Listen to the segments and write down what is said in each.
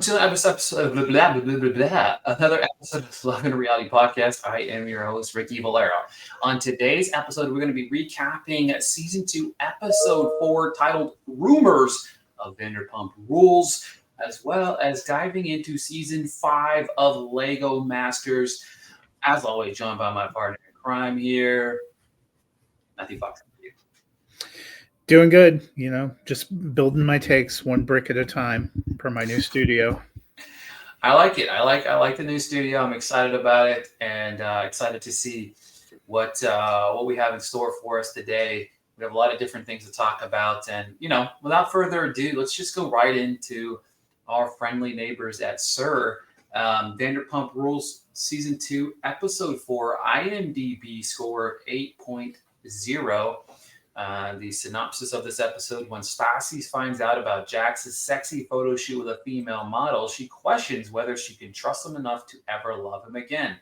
to another episode of Love and Reality Podcast. I am your host, Ricky Valero. On today's episode, we're going to be recapping Season 2, Episode 4, titled Rumors of Vanderpump Rules, as well as diving into Season 5 of Lego Masters. As always, joined by my partner in crime here, Matthew Fox. Doing good, just building my takes one brick at a time per my new studio. I like it. I like the new studio. I'm excited about it, and excited to see what we have in store for us today. We have a lot of different things to talk about, and without further ado, let's just go right into our friendly neighbors at SIR. Vanderpump Rules Season 2, Episode 4, IMDb score 8.0. The synopsis of this episode: when Stassi finds out about Jax's sexy photo shoot with a female model, she questions whether she can trust him enough to ever love him again.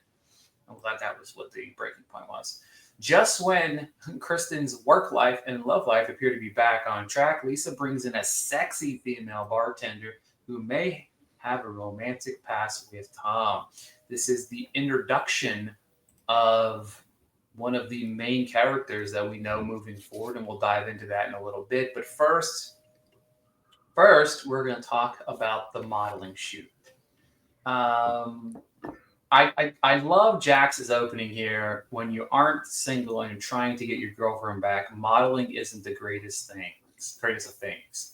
I'm glad that was what the breaking point was. Just when Kristen's work life and love life appear to be back on track, Lisa brings in a sexy female bartender who may have a romantic past with Tom. This is the introduction of one of the main characters that we know moving forward, and we'll dive into that in a little bit. But first, we're going to talk about the modeling shoot. I love Jax's opening here. When you aren't single and you're trying to get your girlfriend back, modeling isn't the greatest of things.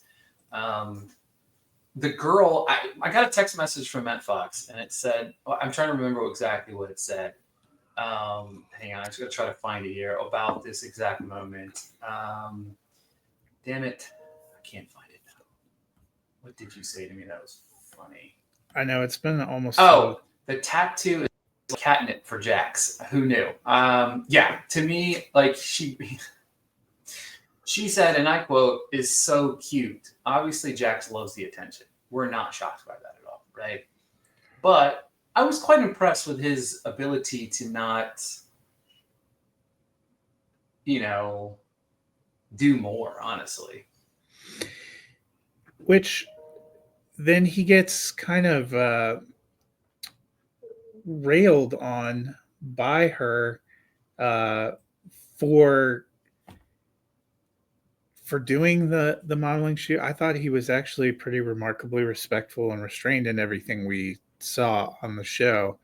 The girl, I got a text message from Matt Fox, and it said, I'm trying to remember exactly what it said. Hang on, I'm just gonna try to find it here about this exact moment. Damn it, I can't find it now. What did you say to me that was funny? I know it's been almost. The tattoo is catnip for Jax. Who knew? Yeah, to me, like she said, and I quote, "is so cute." Obviously, Jax loves the attention. We're not shocked by that at all, right? But I was quite impressed with his ability to not, do more, honestly. Which then he gets kind of railed on by her for doing the modeling shoot. I thought he was actually pretty remarkably respectful and restrained in everything we saw on the show,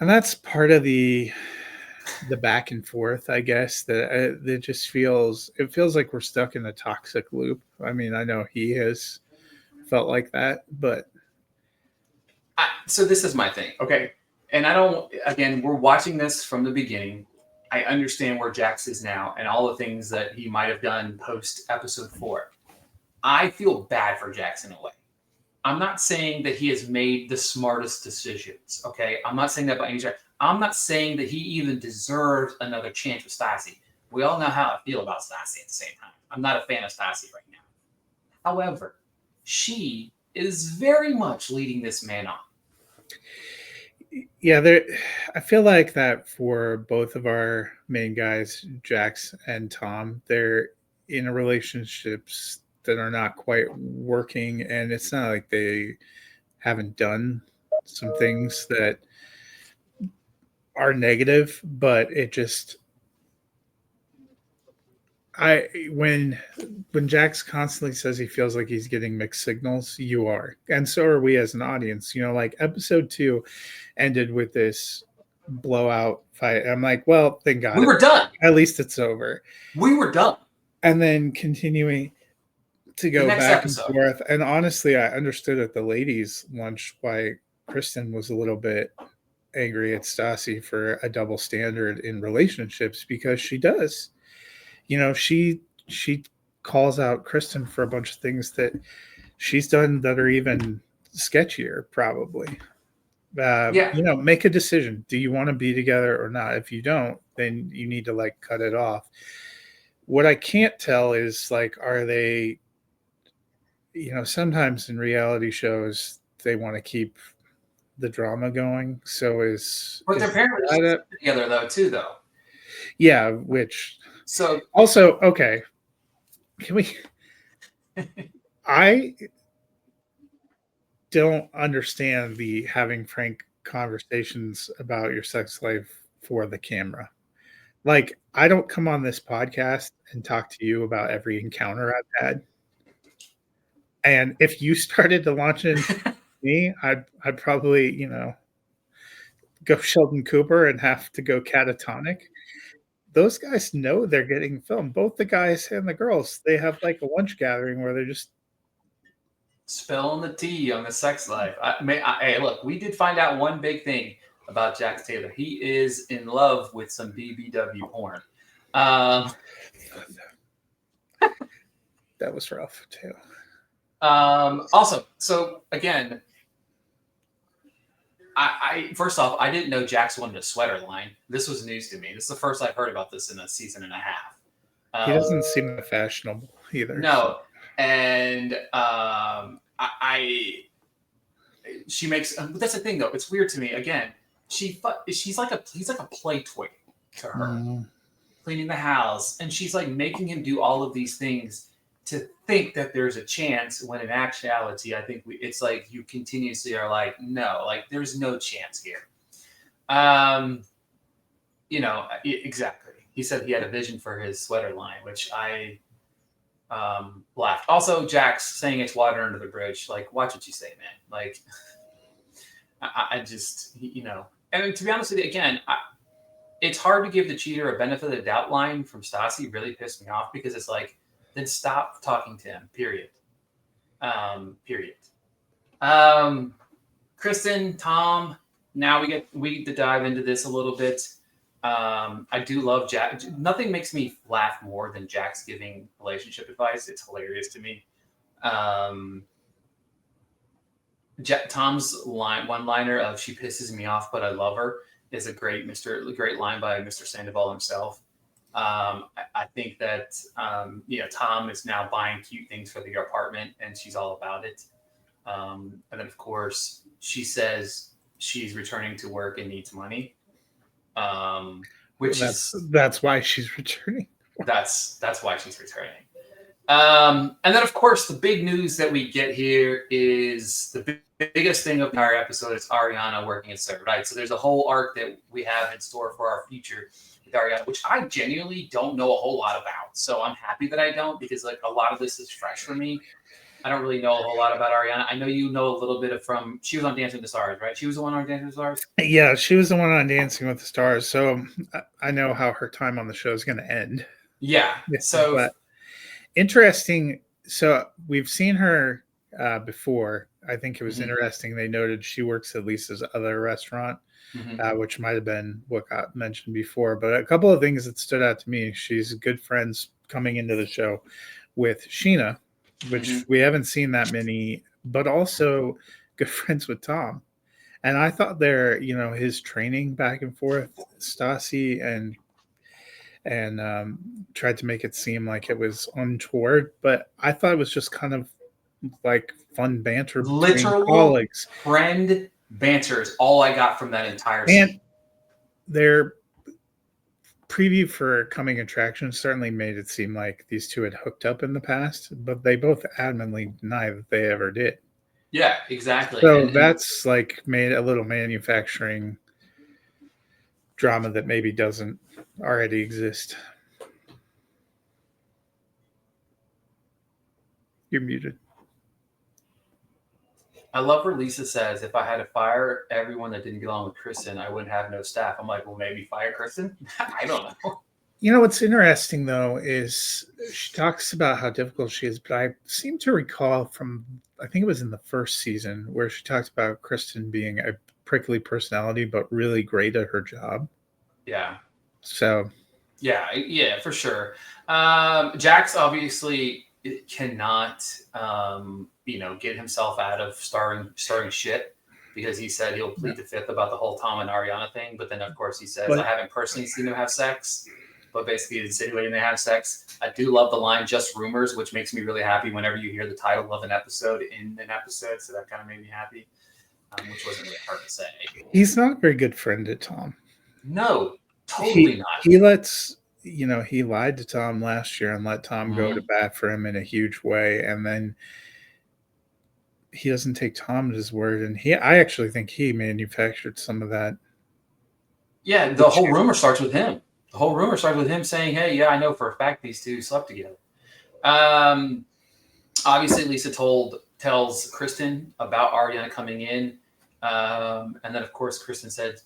and that's part of the back and forth, I guess, that it just feels like we're stuck in a toxic loop. I mean, I know he has felt like that, but so this is my thing, okay? And we're watching this from the beginning. I understand where Jax is now and all the things that he might have done post episode 4. I feel bad for Jax in a way. I'm not saying that he has made the smartest decisions, okay? I'm not saying that by any stretch. I'm not saying that he even deserves another chance with Stassi. We all know how I feel about Stassi at the same time. I'm not a fan of Stassi right now. However, she is very much leading this man on. Yeah, I feel like that for both of our main guys, Jax and Tom, they're in relationships that are not quite working, and it's not like they haven't done some things that are negative, but it just when Jax constantly says he feels like he's getting mixed signals, you are, and so are we as an audience. Like episode 2 ended with this blowout fight. I'm like, well, thank God, we were done. At least it's over. We were done. And then continuing to go back and forth. And honestly, I understood at the ladies' lunch why Kristen was a little bit angry at Stassi for a double standard in relationships, because she does. She calls out Kristen for a bunch of things that she's done that are even sketchier, probably. Make a decision. Do you want to be together or not? If you don't, then you need to cut it off. What I can't tell is are they, sometimes in reality shows they want to keep the drama going. So but their parents are together though. Yeah, which so also okay. Can we? don't understand the having frank conversations about your sex life for the camera. Like, I don't come on this podcast and talk to you about every encounter I've had. And if you started to launch into me, I'd probably, go Sheldon Cooper and have to go catatonic. Those guys know they're getting filmed. Both the guys and the girls, they have like a lunch gathering where they're just Spilling the tea on the sex life. Hey, look, we did find out one big thing about Jax Taylor. He is in love with some BBW porn. that was rough too. Also, so again, I first off, I didn't know Jax wanted a sweater line. This was news to me. This is the first I've heard about this in a season and a half. He doesn't seem fashionable either. No, so. And she makes. But that's the thing, though. It's weird to me. Again, he's like a play toy to her, cleaning the house, and she's like making him do all of these things to think that there's a chance, when in actuality, I think it's like you continuously are like, no, like there's no chance here. Exactly. He said he had a vision for his sweater line, which I laughed. Also, Jax saying it's water under the bridge. Like, watch what you say, man. Like, I just, and to be honest with you, again, it's hard to give the cheater a benefit of the doubt line from Stassi really pissed me off, because it's like, then stop talking to him, period. Kristen, Tom, now we get to dive into this a little bit. I do love Jack. Nothing makes me laugh more than Jax giving relationship advice. It's hilarious to me. Tom's one-liner of "she pisses me off, but I love her" is a great line by Mr. Sandoval himself. I think that Tom is now buying cute things for the apartment, and she's all about it. And then, of course, she says she's returning to work and needs money. That's why she's returning. That's why she's returning. And then, of course, the big news that we get here is the biggest thing of our episode is Ariana working at SIR, right? So there's a whole arc that we have in store for our future with Ariana, which I genuinely don't know a whole lot about. So I'm happy that I don't, because like a lot of this is fresh for me. I don't really know a whole lot about Ariana. I know you know a little bit she was on Dancing with the Stars, right? She was the one on Dancing with the Stars? Yeah, she was the one on Dancing with the Stars. So I know how her time on the show is going to end. Yeah. So but interesting. So we've seen her before. I think it was interesting. They noted she works at Lisa's other restaurant, which might have been what got mentioned before. But a couple of things that stood out to me. She's good friends coming into the show with Sheena, which we haven't seen that many, but also good friends with Tom. And I thought his training back and forth, Stassi and tried to make it seem like it was untoward, but I thought it was just kind of like fun banter between colleagues. Friend banter is all I got from that entire scene. And their preview for Coming Attractions certainly made it seem like these two had hooked up in the past, but they both adamantly deny that they ever did. Yeah, exactly. So that's like made a little manufacturing drama that maybe doesn't already exist. You're muted. I love where Lisa says, if I had to fire everyone that didn't get along with Kristen, I wouldn't have no staff. I'm like, well, maybe fire Kristen? I don't know. What's interesting, though, is she talks about how difficult she is, but I seem to recall from, I think it was in the first season, where she talked about Kristen being a prickly personality, but really great at her job. Yeah. So. Yeah, for sure. Jax obviously cannot, get himself out of starring shit, because he said he'll plead the fifth about the whole Tom and Ariana thing. But then, of course, he says, I haven't personally seen them have sex, but basically insinuating they have sex. I do love the line, just rumors, which makes me really happy whenever you hear the title of an episode in an episode. So that kind of made me happy, which wasn't really hard to say. He's not a very good friend to Tom. No, totally not. He lets, he lied to Tom last year and let Tom go to bat for him in a huge way. And then he doesn't take Tom at his word, and I actually think he manufactured some of that. Yeah, the whole rumor starts with him. The whole rumor starts with him saying, "Hey, yeah, I know for a fact these two slept together." Obviously, Lisa tells Kristen about Ariana coming in, and then of course Kristen says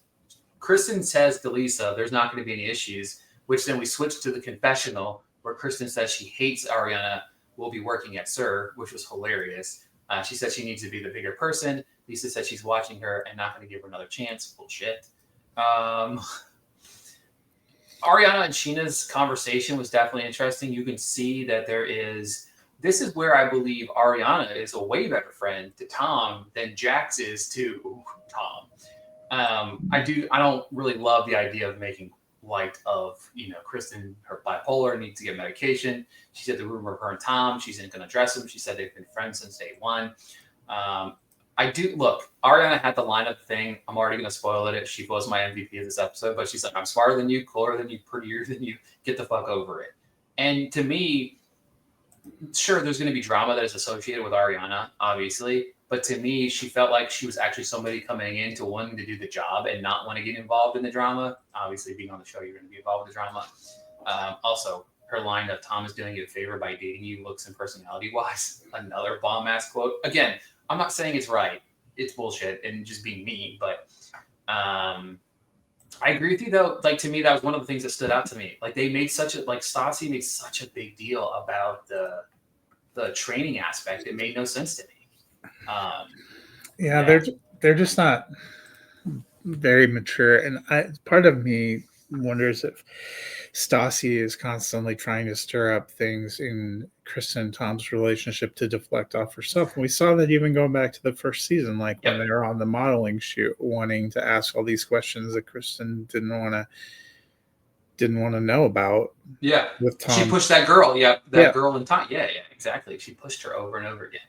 to Lisa, "There's not going to be any issues." Which then we switch to the confessional where Kristen says she hates Ariana will be working at SIR, which was hilarious. She said she needs to be the bigger person. Lisa said she's watching her and not going to give her another chance. Bullshit. Ariana and Sheena's conversation was definitely interesting. You can see that this is where I believe Ariana is a way better friend to Tom than Jax is to Tom. I don't really love the idea of making light of, Kristen, her bipolar, needs to get medication. She said the rumor of her and Tom, she's not going to address him. She said they've been friends since day one. Ariana had the lineup thing. I'm already going to spoil it. She was my MVP of this episode, but she's like, I'm smarter than you, cooler than you, prettier than you. Get the fuck over it. And to me, sure, there's going to be drama that is associated with Ariana, obviously. But to me, she felt like she was actually somebody coming in to wanting to do the job and not want to get involved in the drama. Obviously, being on the show, you're going to be involved with the drama. Also, her line of Tom is doing you a favor by dating you, looks and personality-wise. Another bomb-ass quote. Again, I'm not saying it's right. It's bullshit and just being mean. But I agree with you, though. Like, to me, that was one of the things that stood out to me. Like, Stassi made such a big deal about the training aspect. It made no sense to me. They're just not very mature, and part of me wonders if Stassi is constantly trying to stir up things in Kristen and Tom's relationship to deflect off herself. And we saw that even going back to the first season, like when they were on the modeling shoot, wanting to ask all these questions that Kristen didn't want to know about. Yeah, with Tom. She pushed that girl. Girl in Tom. Yeah, exactly. She pushed her over and over again.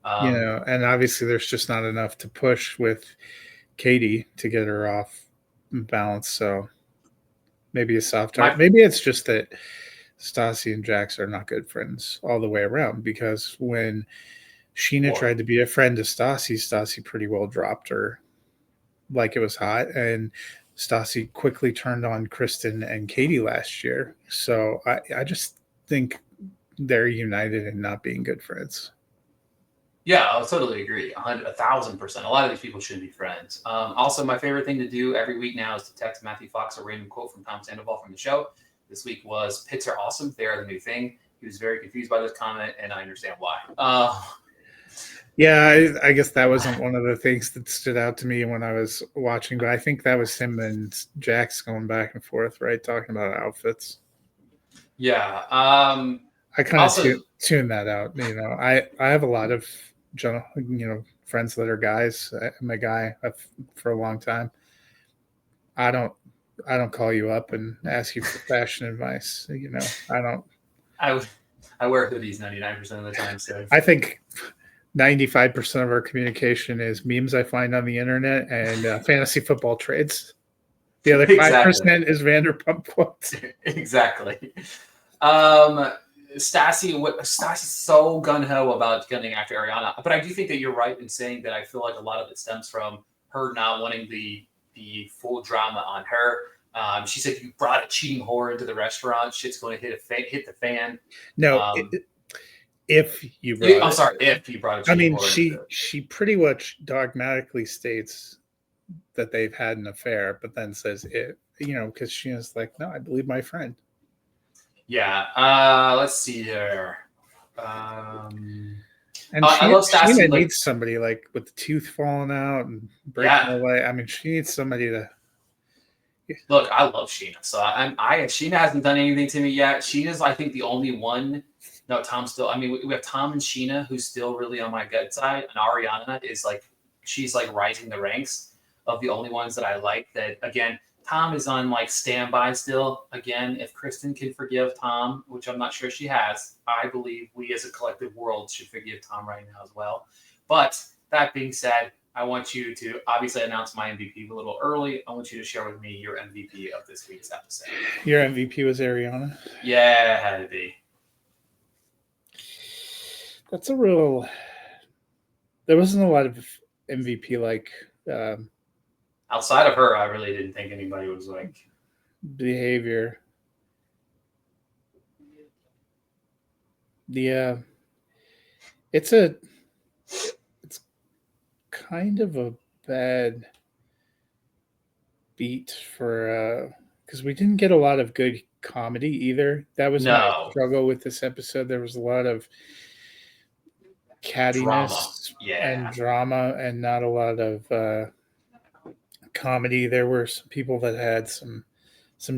And obviously there's just not enough to push with Katie to get her off balance. So maybe a soft heart. Maybe it's just that Stassi and Jax are not good friends all the way around, because when Sheena tried to be a friend to Stassi pretty well dropped her like it was hot. And Stassi quickly turned on Kristen and Katie last year. So I just think they're united in not being good friends. Yeah, I'll totally agree. 1,000%. A lot of these people shouldn't be friends. Also, my favorite thing to do every week now is to text Matthew Fox a random quote from Tom Sandoval from the show. This week was, "Pits are awesome. They are the new thing." He was very confused by this comment, and I understand why. Yeah, I guess that wasn't one of the things that stood out to me when I was watching, but I think that was him and Jax going back and forth, right? Talking about outfits. Yeah. I kind of tune that out. I have a lot of friends that are guys. I'm a guy for a long time. I don't call you up and ask you for fashion advice. I don't. I wear hoodies 99% of the time. So I think 95% of our communication is memes I find on the internet and fantasy football trades. The other 5% is Vanderpump quotes. Exactly. Stassi's so gun-ho about getting after Ariana, but I do think that you're right in saying that I feel like a lot of it stems from her not wanting the full drama on her. She said, "You brought a cheating whore into the restaurant. Shit's going to hit the fan." No, if you brought if you brought a cheating whore. She pretty much dogmatically states that they've had an affair, but then says it, because she is like, "No, I believe my friend." Yeah. Let's see here. And I love Stassi. Sheena needs somebody like with the tooth falling out and breaking away. I mean, she needs somebody to. Look, I love Sheena. So Sheena hasn't done anything to me yet. Sheena's, I think, the only one. No, Tom's still. I mean, we have Tom and Sheena, who's still really on my gut side, and Ariana is she's rising the ranks of the only ones that I like. That again. Tom is on standby still. Again, if Kristen can forgive Tom, which I'm not sure she has, I believe we as a collective world should forgive Tom right now as well. But that being said, I want you to obviously announce my MVP a little early. I want you to share with me your MVP of this week's episode. Your MVP was Ariana? Yeah, it had to be. That's a real There wasn't a lot of MVP like um, Outside of her, I really didn't think anybody was like. behavior. The it's a it's kind of a bad beat for because we didn't get a lot of good comedy either. That was my No struggle with this episode. There was a lot of drama. cattiness and Yeah. drama and not a lot of comedy. There were some people that had some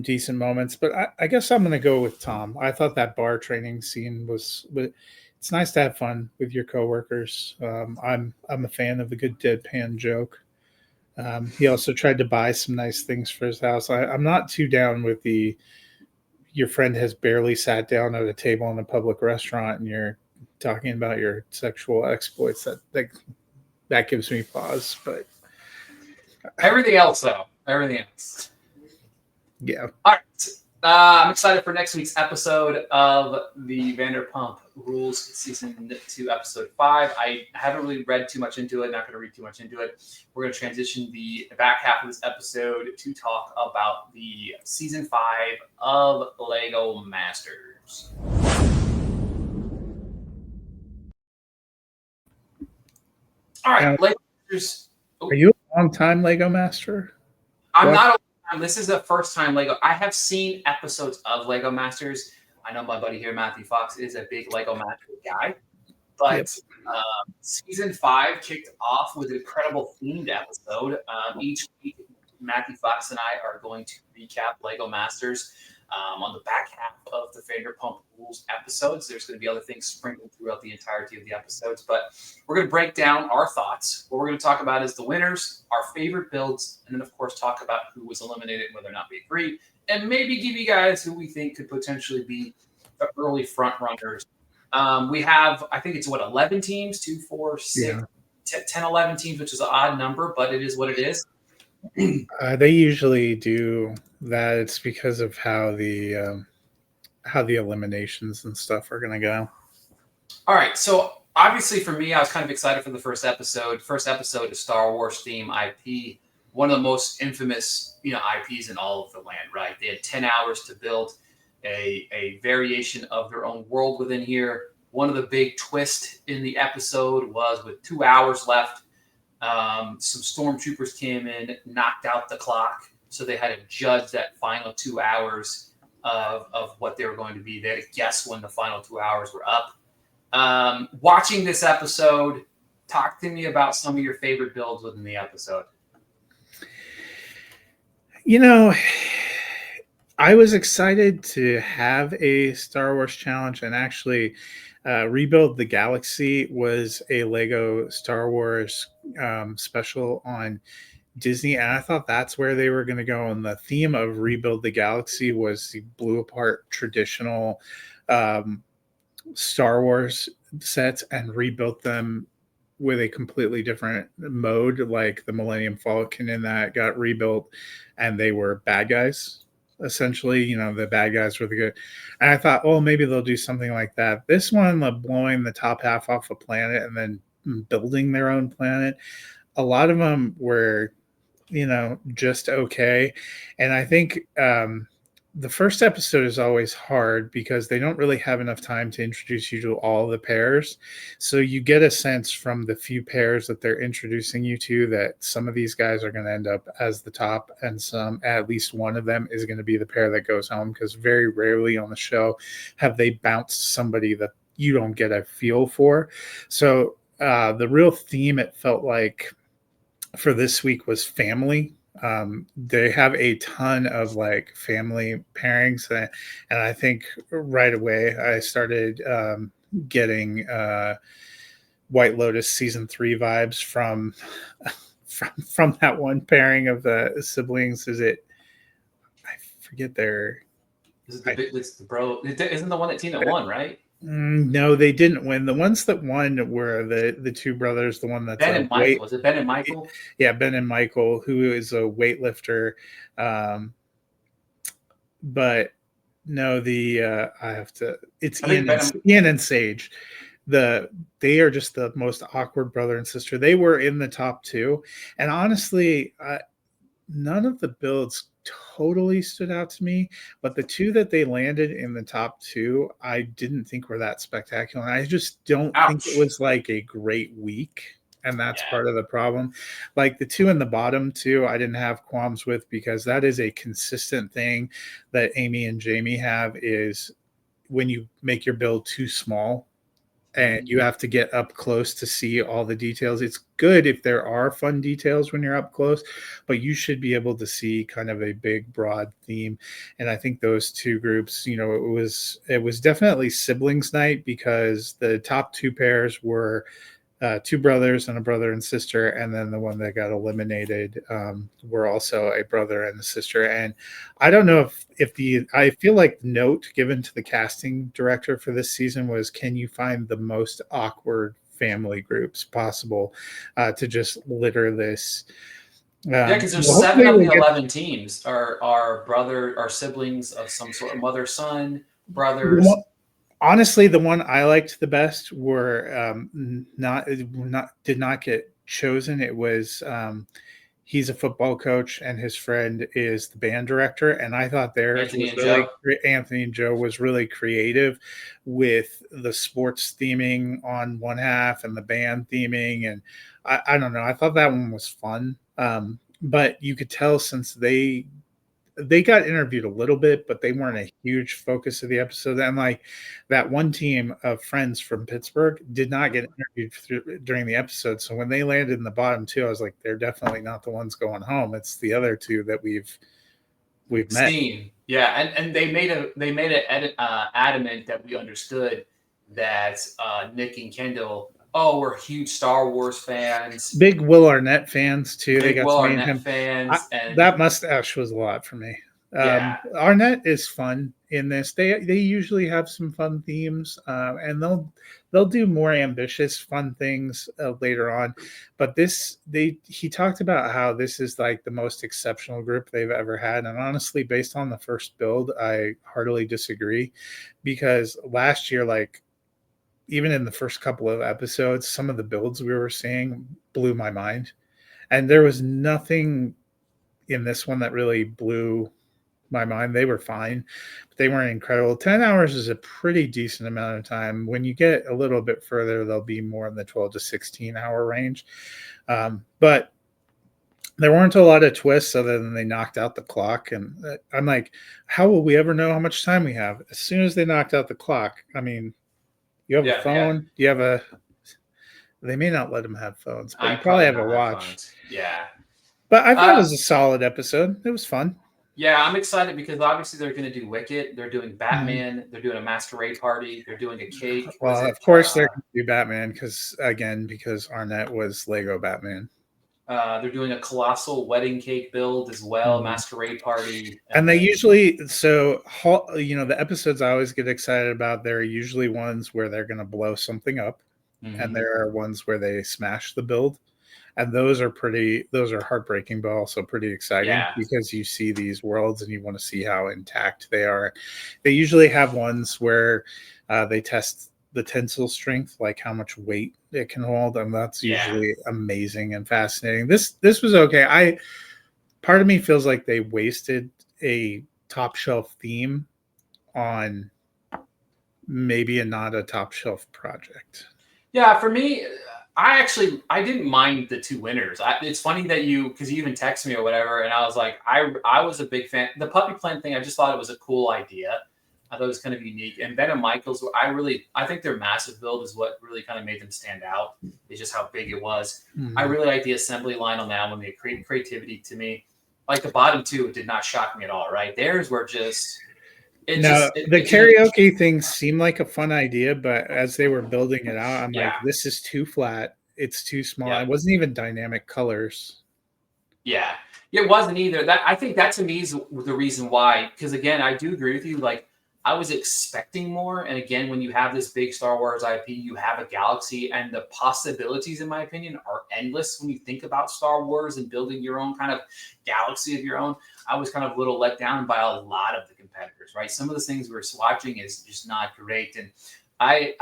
decent moments, but I guess I'm going to go with Tom. I thought that bar training scene was, but it's nice to have fun with your coworkers. I'm a fan of the good deadpan joke. He also tried to buy some nice things for his house. I'm not too down with the your friend has barely sat down at a table in a public restaurant and you're talking about your sexual exploits. That gives me pause. But Everything else, though. Everything else. yeah, All right. I'm excited for next week's episode of the Vanderpump Rules Season 2, Episode 5. I haven't really read too much into it. Not going to read too much into it. We're going to transition the back half of this episode to talk about the Season 5 of Lego Masters. All right, now, Lego Masters. are you a long time Lego master? I'm not a this is the first time Lego. I have seen episodes of Lego Masters. I know my buddy here, Matthew Fox, is a big Lego Masters guy. But Yep. Season 5 kicked off with an incredible themed episode. Each week, Matthew Fox and I are going to recap Lego Masters on the back half of the Vanderpump Rules episodes. There's going to be other things sprinkled throughout the entirety of the episodes, but we're going to break down our thoughts. What we're going to talk about is the winners, our favorite builds, and then, of course, talk about who was eliminated and whether or not we agree, and maybe give you guys who we think could potentially be the early front runners. We have, I think it's 11 teams, 2, 4, 6, 10, 11 teams, which is an odd number, but it is what it is. They usually do that. It's because of how the eliminations and stuff are going to go. All right, so obviously for me, I was kind of excited for the first episode. First episode is Star Wars theme IP, one of the most infamous, IPs in all of the land. Right? They had 10 hours to build a variation of their own world within here. One of the big twists in the episode was with 2 hours left. Some stormtroopers came in, knocked out the clock, so they had to judge that final 2 hours of what they were going to be. They had to guess when the final 2 hours were up. Watching this episode, talk to me about some of your favorite builds within the episode. I was excited to have a Star Wars challenge, and actually Rebuild the Galaxy was a Lego Star Wars special on Disney, and I thought that's where they were going to go. And the theme of Rebuild the Galaxy was the blew apart traditional Star Wars sets and rebuilt them with a completely different mode, like the Millennium Falcon in that got rebuilt, and they were bad guys. Essentially, the bad guys were the good. And I thought, oh, maybe they'll do something like that. This one, blowing the top half off a planet and then building their own planet, a lot of them were, just okay. And I think the first episode is always hard because they don't really have enough time to introduce you to all the pairs. So you get a sense from the few pairs that they're introducing you to that some of these guys are going to end up as the top, and at least one of them is going to be the pair that goes home, because very rarely on the show have they bounced somebody that you don't get a feel for. So the real theme, it felt like, for this week was family. They have a ton of family pairings, and I think right away I started getting White Lotus season 3 vibes from that one pairing of the siblings. I forget their. It's the bro. Isn't the one that team that won, right? No, they didn't win. The ones that won were the two brothers. The one that's Ben and Michael. Was it Ben and Michael? Yeah, Ben and Michael, who is a weightlifter. But no, I have to. It's Ian and Sage. they are just the most awkward brother and sister. They were in the top two, and honestly, none of the builds totally stood out to me, but the two that they landed in the top two, I didn't think were that spectacular. And I just don't think it Ouch. was like a great week. And that's Yeah. part of the problem. Like the two in the bottom two, I didn't have qualms with because that is a consistent thing that Amy and Jamie have is when you make your build too small and you have to get up close to see all the details. It's good if there are fun details when you're up close, but you should be able to see kind of a big broad theme. And I think those two groups, it was definitely siblings night because the top two pairs were two brothers and a brother and sister, and then the one that got eliminated were also a brother and a sister. And I don't know if I feel like the note given to the casting director for this season was, can you find the most awkward family groups possible to just litter this? Yeah, because there's Well, 7 hopefully of the we'll get 11 teams are siblings of some sort, mother, son, the brothers. one, honestly, the one I liked the best were not did not get chosen. It was he's a football coach and his friend is the band director, and I thought theirs Anthony was and really Joe. Anthony and Joe was really creative with the sports theming on one half and the band theming, and I don't know. I thought that one was fun, but you could tell since they got interviewed a little bit, but they weren't a huge focus of the episode. And like that one team of friends from Pittsburgh did not get interviewed during the episode. So when they landed in the bottom two, I was like, they're definitely not the ones going home. It's the other two that we've met. Steen. Yeah, and they made it adamant that we understood that Nick and Kendall, we're huge Star Wars fans, Big Will Arnett fans too. They big got Will to meet Arnett him. fans, and That mustache was a lot for me. yeah, Arnett is fun in this. They usually have some fun themes, and they'll do more ambitious, fun things later on. But he talked about how this is like the most exceptional group they've ever had, and honestly, based on the first build, I heartily disagree, because last year, like even in the first couple of episodes, some of the builds we were seeing blew my mind, and there was nothing in this one that really blew my mind. They were fine, but they weren't incredible. 10 hours is a pretty decent amount of time. When you get a little bit further, they'll be more in the 12 to 16-hour range. But there weren't a lot of twists other than they knocked out the clock. And I'm like, how will we ever know how much time we have? As soon as they knocked out the clock, I mean, you have a yeah. phone, you have a, they may not let them have phones, but I you probably probably have a not have watch. phones. Yeah. But I thought it Uh, was a solid episode. It was fun. yeah, I'm excited because obviously they're going to do Wicked. They're doing Mhm. Batman. They're doing a masquerade party. They're doing a cake. Was Well, it? of course they're going to do Batman because Arnett was Lego Batman, They're doing a colossal wedding cake build as well, Mhm. masquerade party, and and they then usually the episodes I always get excited about. There are usually ones where they're going to blow something up, and mhm. there are ones where they smash the build, and those are heartbreaking, but also pretty exciting Yeah, because you see these worlds and you want to see how intact they are. They usually have ones where they test the tensile strength, like how much weight it can hold, and that's yeah, usually amazing and fascinating. This was okay. I Part of me feels like they wasted a top shelf theme on maybe not a top shelf project. yeah. For me, I didn't mind the two winners. It's funny that because you even texted me or whatever, and I was like, I was a big fan. The puppy plant thing, I just thought it was a cool idea. I thought it was kind of unique. And Ben and Michaels, I think their massive build is what really kind of made them stand out. It's just how big it was. I Mhm. really like the assembly line on that one. The creativity to me, like the bottom two, it did not shock me at all. Right, theirs were just No, the it didn't. karaoke thing seemed like a fun idea, but as they were building it out, I'm Yeah, like, this is too flat. It's too small. yeah, It wasn't even dynamic colors. yeah. It wasn't either. That I think that to me is the reason why. Because again, I do agree with you. Like I was expecting more, and again, when you have this big Star Wars IP, you have a galaxy, and the possibilities, in my opinion, are endless. When you think about Star Wars and building your own kind of galaxy of your own, I was kind of a little let down by a lot of the competitors. Right, some of the things we were watching is just not great, and I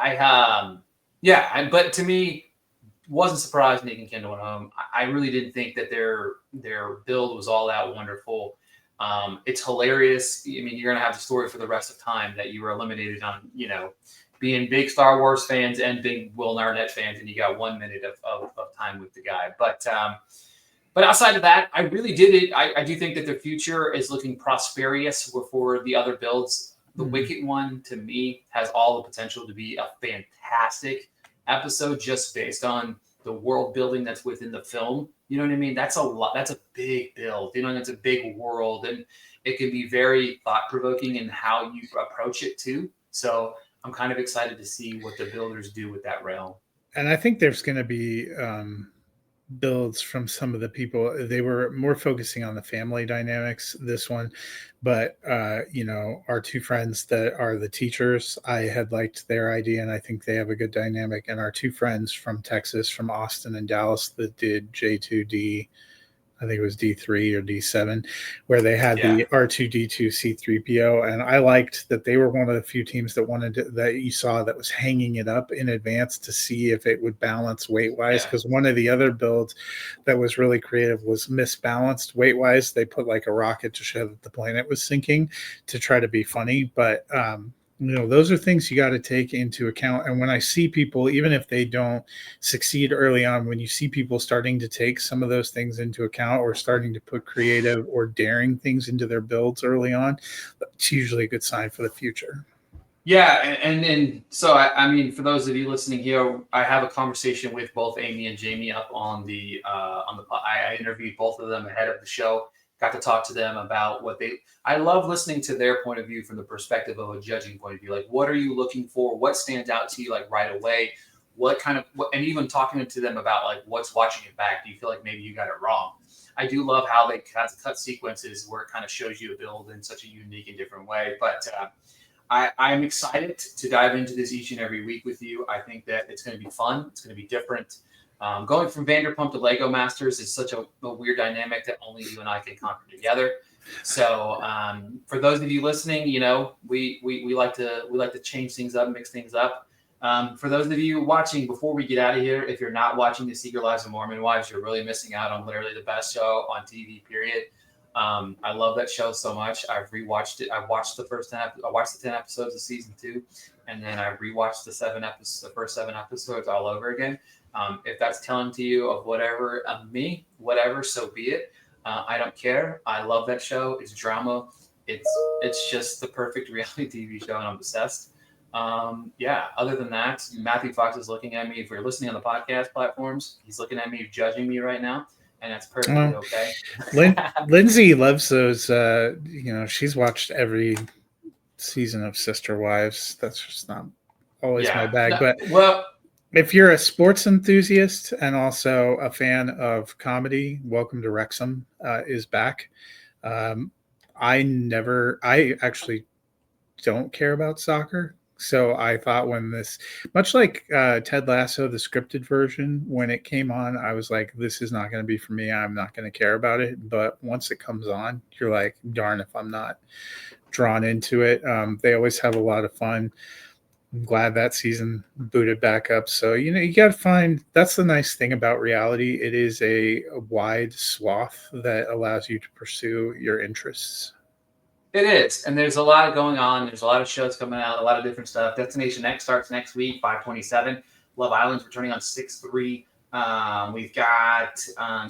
Yeah, but to me, wasn't surprised Nick and Kendall went home. I really didn't think that their build was all that wonderful. It's hilarious. I mean, you're gonna have the story for the rest of time that you were eliminated on, being big Star Wars fans and big Will Arnett fans, and you got 1 minute of time with the guy. But outside of that, I really did it. I do think that the future is looking prosperous for the other builds. The Wicked one, to me, has all the potential to be a fantastic episode just based on the world building that's within the film. You know what I mean? That's a lot. That's a big build. That's a big world, and it can be very thought provoking in how you approach it too. So I'm kind of excited to see what the builders do with that realm. And I think there's going to be builds from some of the people. They were more focusing on the family dynamics this one, but our two friends that are the teachers, I had liked their idea, and I think they have a good dynamic. And our two friends from Texas, from Austin and Dallas, that did J2D, I think it was D3 or D7, where they had the R2D2 C3PO, and I liked that they were one of the few teams that you saw that was hanging it up in advance to see if it would balance weight wise. Because one of the other builds that was really creative was misbalanced weight wise. They put like a rocket to show that the planet was sinking to try to be funny, but those are things you got to take into account. And when I see people, even if they don't succeed early on, when you see people starting to take some of those things into account or starting to put creative or daring things into their builds early on, it's usually a good sign for the future. Yeah, and so I mean, for those of you listening here, I have a conversation with both Amy and Jamie up on the. I interviewed both of them ahead of the show. Got to talk to them about what they. I love listening to their point of view from the perspective of a judging point of view. Like, what are you looking for? What stands out to you like right away? And even talking to them about like what's watching it back. Do you feel like maybe you got it wrong? I do love how they cut sequences where it kind of shows you a build in such a unique and different way. But I'm excited to dive into this each and every week with you. I think that it's going to be fun. It's going to be different. Going from Vanderpump to Lego Masters is such a weird dynamic that only you and I can conquer together. So for those of you listening, we like to change things up, mix things up. For those of you watching, before we get out of here, if you're not watching The Secret Lives of Mormon Wives, you're really missing out on literally the best show on TV, period. I love that show so much. I've rewatched it. I watched the 10 episodes of season 2, and then I rewatched the first 7 episodes all over again. If that's telling to you of whatever, whatever, so be it. I don't care. I love that show. It's drama. It's just the perfect reality TV show, and I'm obsessed. Other than that, Matthew Fox is looking at me. If you're listening on the podcast platforms, he's looking at me, judging me right now. And that's perfectly okay. Lindsay loves those. She's watched every season of Sister Wives. That's just not always my bag. But if you're a sports enthusiast and also a fan of comedy, Welcome to Wrexham is back. I actually don't care about soccer. So I thought much like Ted Lasso, the scripted version, when it came on, I was like, this is not going to be for me. I'm not going to care about it. But once it comes on, you're like, darn if I'm not drawn into it. They always have a lot of fun. I'm glad that season booted back up. So, you got to find, that's the nice thing about reality. It is a wide swath that allows you to pursue your interests. It is, and there's a lot going on. There's a lot of shows coming out, a lot of different stuff. Destination X starts next week, 5/27. Love Island's returning on 6/3. We've got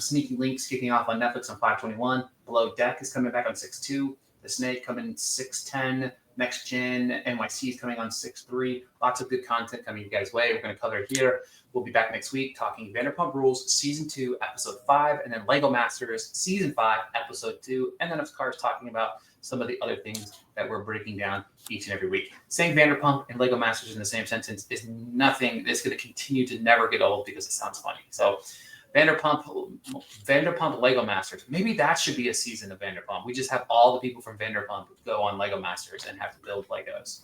Sneaky Links kicking off on Netflix on 5/21. Below Deck is coming back on 6/2. The Snake coming 6/10. Next Gen NYC is coming on 6/3. Lots of good content coming you guys' way. We're going to cover it here. We'll be back next week talking Vanderpump Rules Season 2, Episode 5, and then Lego Masters Season 5, Episode 2, and then of course talking about some of the other things that we're breaking down each and every week. Saying Vanderpump and Lego Masters in the same sentence is nothing. It's going to continue to never get old because it sounds funny. So Vanderpump Lego Masters. Maybe that should be a season of Vanderpump. We just have all the people from Vanderpump go on Lego Masters and have to build Legos.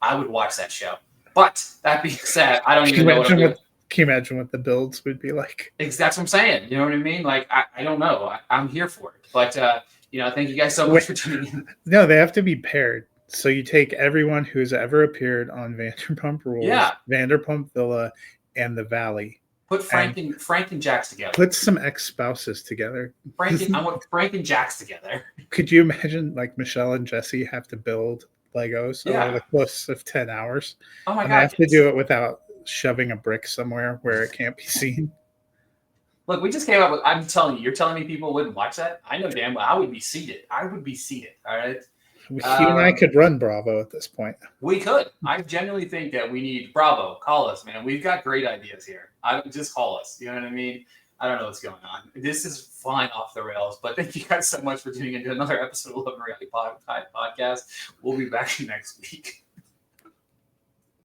I would watch that show. But that being said, I don't even know what I'm doing. Can you imagine what the builds would be like? That's what I'm saying. You know what I mean? Like, I don't know. I'm here for it. But, thank you guys so much for tuning in. No, they have to be paired. So you take everyone who's ever appeared on Vanderpump Rules, Yeah, Vanderpump Villa, and The Valley, put and Frank and Jax together. put some ex-spouses together. I want Frank and Jax together. Could you imagine like Michelle and Jesse have to build Legos over Yeah. the course of 10 hours? Oh my And they God. have to do it without shoving a brick somewhere where it can't be seen. Look, we just came up with. I'm telling you, you're telling me people wouldn't watch that? I know damn well I would be seated. I would be seated. All right. You and I could run Bravo at this point. We could. I genuinely think that we need Bravo. Call us, man. We've got great ideas here. Just call us. You know what I mean? I don't know what's going on. This is flying off the rails, but thank you guys so much for tuning into another episode of Laurea-Leigh Podcast. We'll be back next week.